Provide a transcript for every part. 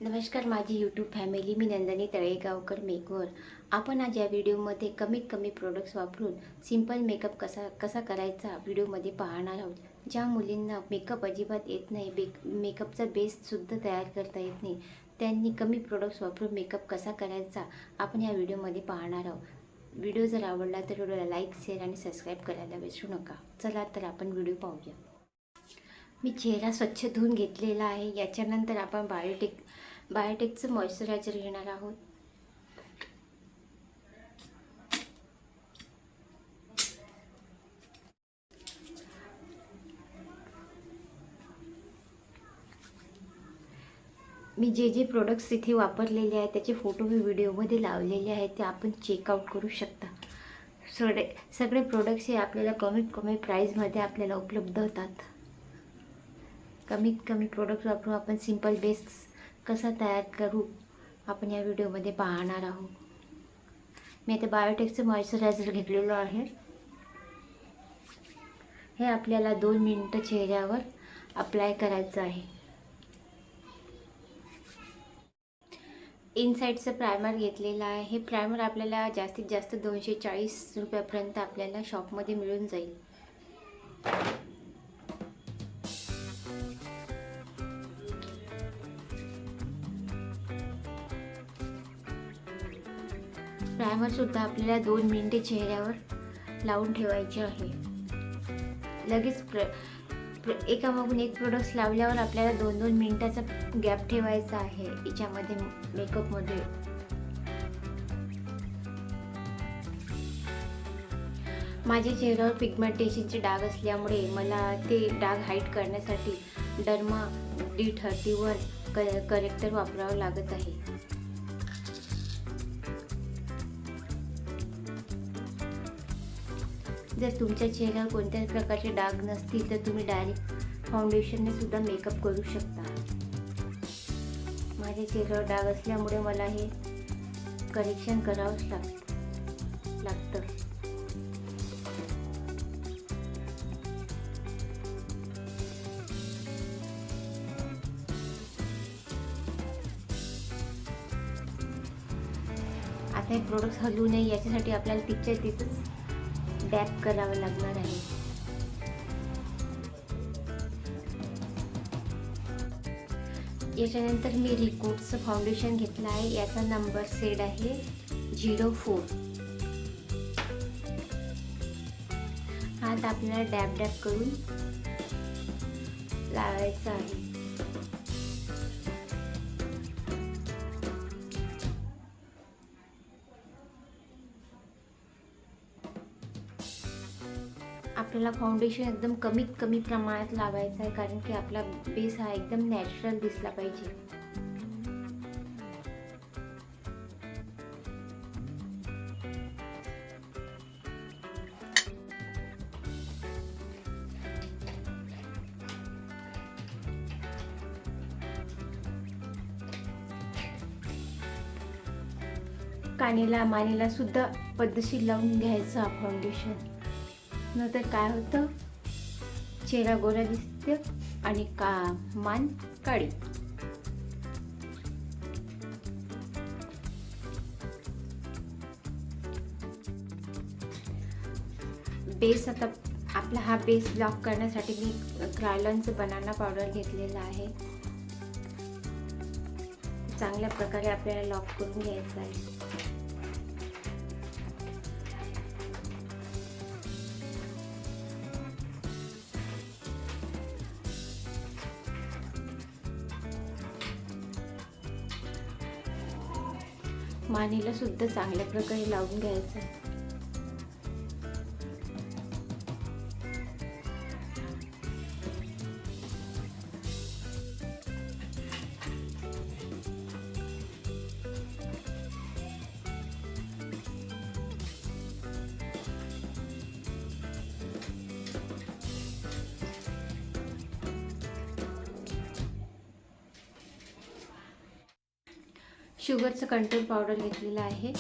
नमस्कार माझी YouTube family, मी Nandini Talegaonkar makeover. आपण आज या व्हिडिओमध्ये कमीत कमी प्रोडक्ट्स वापरून सिंपल मेकअप कसा करायचा व्हिडिओमध्ये पाहणार आहोत. ज्या मुलींना मेकअप अजिबात येत नाही, मेकअपचा बेससुद्धा तयार करता येत नाही, त्यांनी कमी प्रोडक्ट्स वापरून मेकअप कसा करायचा आपण या व्हिडिओमध्ये पाहणार आहोत. व्हिडिओ जर आवडला तर व्हिडिओला लाईक, शेअर आणि सबस्क्राईब करायला विसरू नका. चला तर आपण व्हिडिओ पाहूया. मी चेहरा स्वच्छ धुवून घेतलेला आहे. याच्यानंतर आपण बायोटेकचं मॉइश्चरायझर घेणार आहोत. मी जे प्रोडक्ट्स इथे वापरलेले आहेत त्याचे फोटो मी व्हिडिओमध्ये लावलेले आहेत, ते आपण चेकआउट करू शकता. सगळे प्रोडक्ट्स हे आपल्याला कमीत कमी प्राईजमध्ये आपल्याला उपलब्ध होतात. कमीत कमी प्रोडक्ट वापरून आपण सिंपल बेस कसा तयार करू आपण या व्हिडिओमध्ये पाहणार आहोत. मी आता बायोटेकचं मॉइश्चरायझर घेतलेलं आहे. हे आपल्याला 2 मिनिटं चेहऱ्यावर अप्लाय करायचं आहे. इनसाइडचं प्रायमर घेतलेलं आहे. हे प्रायमर आपल्याला जास्तीत जास्त 240 रुपयापर्यंत आपल्याला शॉपमध्ये मिळून जाईल. प्रायमरसुद्धा आपल्याला 2 मिनिटे चेहऱ्यावर लावून ठेवायचे आहे. लगेच एकामागून एक प्रोडक्ट्स लावल्यावर आपल्याला 2-2 मिनिटाचा गॅप ठेवायचा आहे याच्यामध्ये मेकअपमध्ये. माझ्या चेहऱ्यावर पिगमेंटेशनचे डाग असल्यामुळे मला ते डाग हाईड करण्यासाठी डर्मा D31 करेक्टर वापरावं लागत आहे. जर तुमच्या चेहऱ्यावर कोणत्याही प्रकारचे डाग नसतील तर तुम्ही डायरेक्ट फाउंडेशनने सुद्धा मेकअप करू शकता. माझ्या चेहऱ्यावर डाग असल्यामुळे मला हे करेक्शन करावंच लागतं. आता हे प्रोडक्ट्स हलवू नये याच्यासाठी आपल्याला तिथंच डॅप करावं लागणार आहे. याच्यानंतर मी रिकोटचं फाउंडेशन घेतलं आहे. याचा नंबर शेड आहे 04. हा आता आपल्याला डॅप करून लावायचा आहे. आपल्याला फाउंडेशन एकदम कमीत कमी प्रमाणात लावायचं आहे, कारण की आपला बेस हा एकदम नॅचरल दिसला पाहिजे. मानेला सुद्धा पद्धतशीर लावून घ्यायचं हा फाउंडेशन. नंतर काय होतं, चेहरा गोरा दिसते आणि मान काळी. बेस आता आपला हा बेस लॉक करण्यासाठी मी क्रायलॉनचं बनाना पावडर घेतलेला आहे. चांगल्या प्रकारे आपल्याला लॉक करून घ्यायचं आहे. मानेला सुद्धा चांगल्या प्रकारे लावून घ्यायचं. शुगरचं कंट्रोल पावडर घेतलेलं आहे.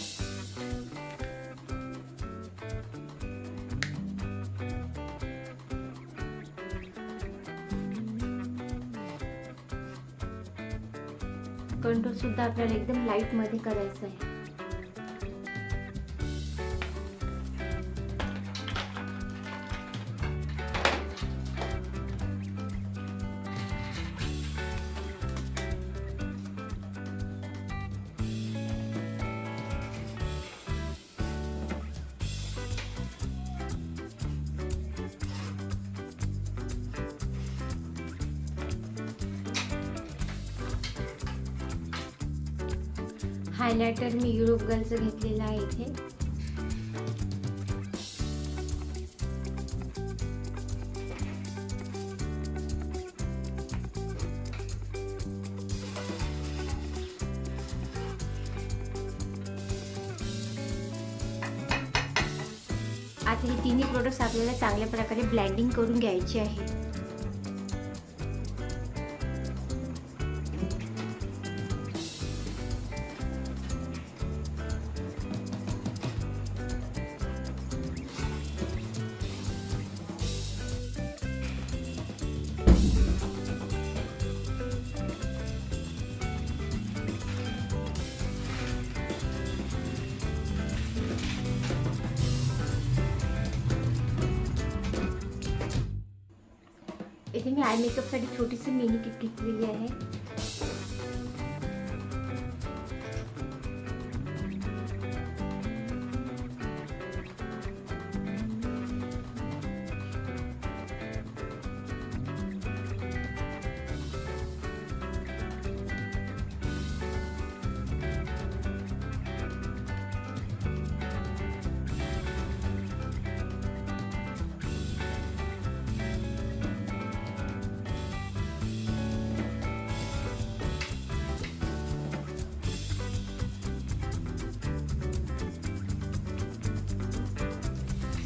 कंट्रोल सुद्धा आपल्याला एकदम लाईट मध्ये करायचं आहे. हायलायटर मी युरोप गर्लचं घेतलेलं आहे इथे. आता हे तिन्ही प्रोडक्ट्स आपल्याला चांगल्या प्रकारे ब्लेंडिंग करून घ्यायचे आहे. इथे मी आय मेकअप साठी छोटीशी मिनी किट घेतलेली आहे.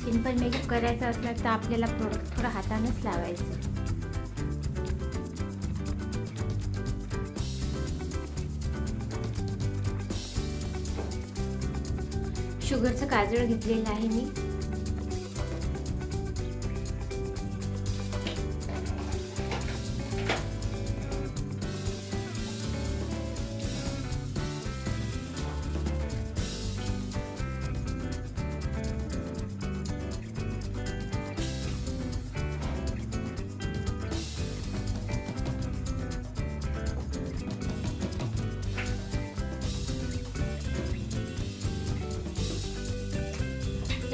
सिंपल मेकअप करायचा असला तर आपल्याला प्रोडक्ट थोडं हातानेच लावायचं. शुगरचं काजळ घेतलेलं आहे मी.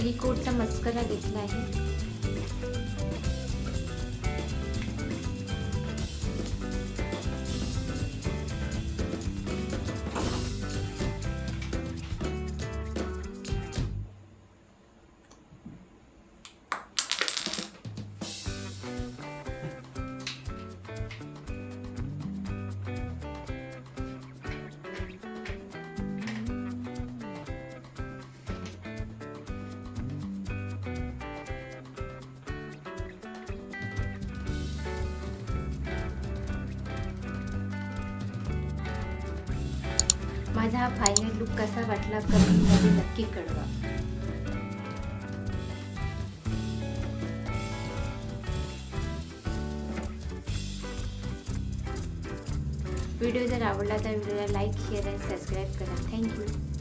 रिकोडचा मस्करा घेतला आहे. माझा हा फायनल लुक कसा वाटला कमेंटमध्ये नक्की कळवा. व्हिडिओ जर आवडला तर व्हिडिओला लाईक, शेअर आणि सबस्क्राईब करा. थँक्यू.